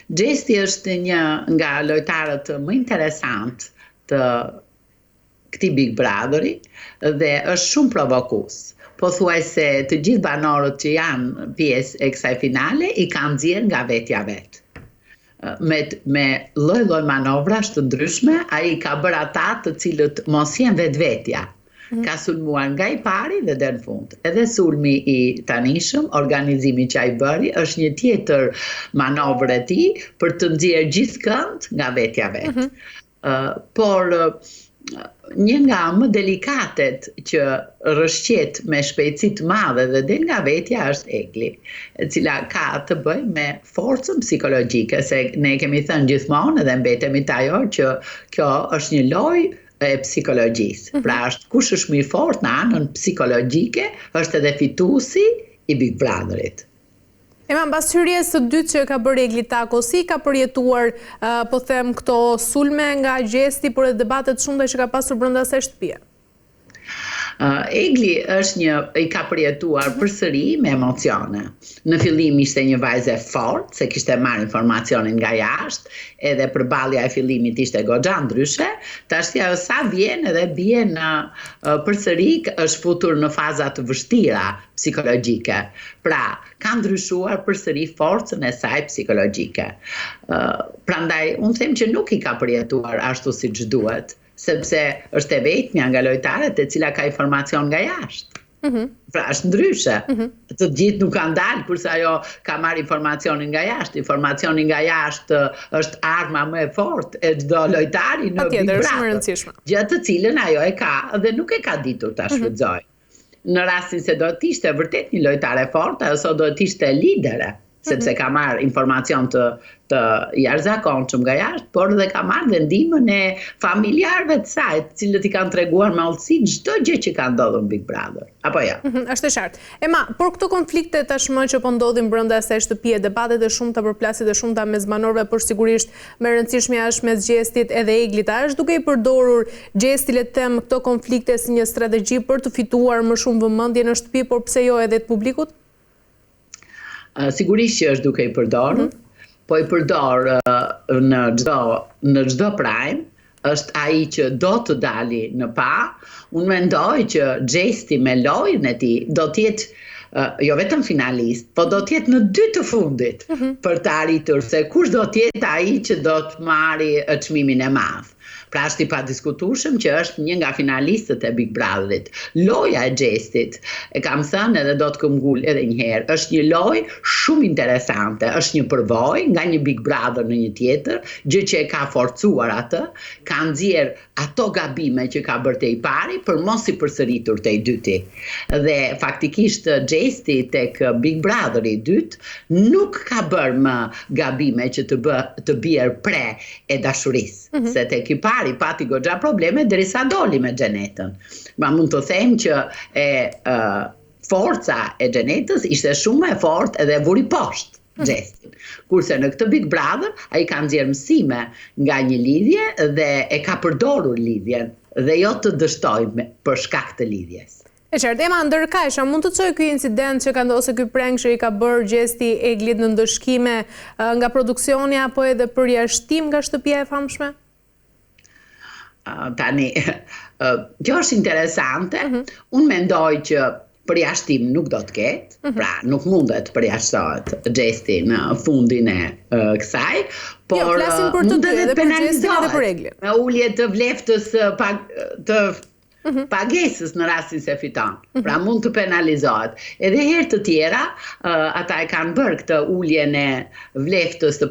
Gjesti është një nga lojtarët më interesant të këtij Big Brotheri dhe është shumë provokues. Pothuajse të gjithë banorët që janë pjesë e kësaj finale i kanë nxjerrë nga vetja vet. Me lloj-lloj manovrash të ndryshme, ai ka bërë ata të cilët mos jenë vetvetja. Ka sulmuar nga i pari dhe deri në fund. Edhe sulmi i tanishëm, organizimi që ai bëri, është një tjetër manovër e tij për të nxjerrë gjithëkënd nga vetja vet. Por një nga më delikatet që rrëshqet me shpejtësi të madhe dhe del nga vetja është Egli, e cila ka të bëjë me forcën psikologjike, se ne kemi thënë gjithmonë edhe mbetemi te ajo që kjo është një lojë e psikologjisë. Pra kush është më i fortë në anën psikologjike, është edhe fituesi i Big Brotherit. Mbas hyrjes së dytë që ka bërë Egli Tako, si ka përjetuar, po them, këto sulme nga Gjesti, por edhe debatet shumëta që ka pasur brenda asaj shtëpie? Egli i ka përjetuar përsëri me emocione. Në fillim ishte një vajzë e fortë, se kishte marrë informacionin nga jashtë, edhe përballja e fillimit ishte goxha ndryshe, tash ajo sa vjen edhe bie në përsëri është futur në faza të vështira psikologjike. Pra, ka ndryshuar përsëri forcën e saj psikologjike. Prandaj, unë them që nuk i ka përjetuar ashtu siç duhet, sepse është e vetmja nga lojtarët e cila ka informacion nga jashtë. Pra është ndryshe. Të gjithë nuk kanë dalë, kurse ajo ka marrë informacionin nga jashtë. Informacioni nga jashtë është arma më e fortë e çdo lojtari në Big Brother. Gjë të cilën ajo e ka dhe nuk e ka ditur ta shfrytëzojë. Në rastin se do të ishte vërtet një lojtare fortë, ose do të ishte lidere, sepse ka marrë informacion të jashtëzakonshëm nga jashtë, por dhe ka marrë dhe ndihmën e familjarëve të saj, të cilët i kanë treguar me hollësi çdo gjë që ka ndodhur në Big Brother. Apo jo? Është e qartë. Por këto konflikte tashmë që po ndodhin brenda asaj shtëpie, debatet e shumta, përplasjet e shumta mes banorëve, por sigurisht më e rëndësishmja është mes Gjestit edhe Eglit. A është duke i përdorur Gjesti, le të them, këto konflikte si një strategji për të fituar më shumë vëmendje në shtëpi, por pse jo edhe të publikut? Sigurisht që është duke i përdorur, po i përdor në çdo prime, është ai që do të dali në pa. Unë mendoj që Gjesti me lojën e tij do të jetë jo vetëm finalist, po do të jetë në dy të fundit për të arritur se kush do të jetë ai që do të marrë çmimin e madh. Pra është i padiskutueshëm që është një nga finalistët e Big Brotherit. Loja e Gjestit, e kam thënë edhe do të këmbgul edhe një herë, është një lojë shumë interesante, është një përvojë nga një Big Brother në një tjetër, gjë që e ka forcuar atë, ka nxjerr ato gabime që ka bërë te i pari për mos i përsëritur te i dyti. Dhe faktikisht Gjesti tek Big Brotheri i dytë nuk ka bërë më gabime që të bjerë pre e dashurisë, se tek i pari pati goxha probleme derisa doli me Xhenetën. Ma mund të them që forca e Xhenetës ishte shumë e fortë edhe vuri poshtë Gjestin. Kurse në këtë Big Brother ai ka nxjerrë mësime nga një lidhje dhe e ka përdorur lidhjen dhe jo të dështojë për shkak të lidhjes. E qartë, ndërkajsha, mund të çojë ky incident që ka ndodhur, ose ky prank që i ka bërë Gjesti Eglit në ndëshkime nga produksioni apo edhe përjashtim nga shtëpia e famshme? Tani, kjo është interesante. Unë mendoj që përjashtim nuk do të ketë, pra nuk mundet përjashtohet Gjesti në fundin e kësaj, por mund të penalizohet me ulje të vleftës të pagesës në rastin se fiton. Pra mund të penalizohet. Edhe herë të tjera, ata e kanë bërë këtë uljen e vleftës të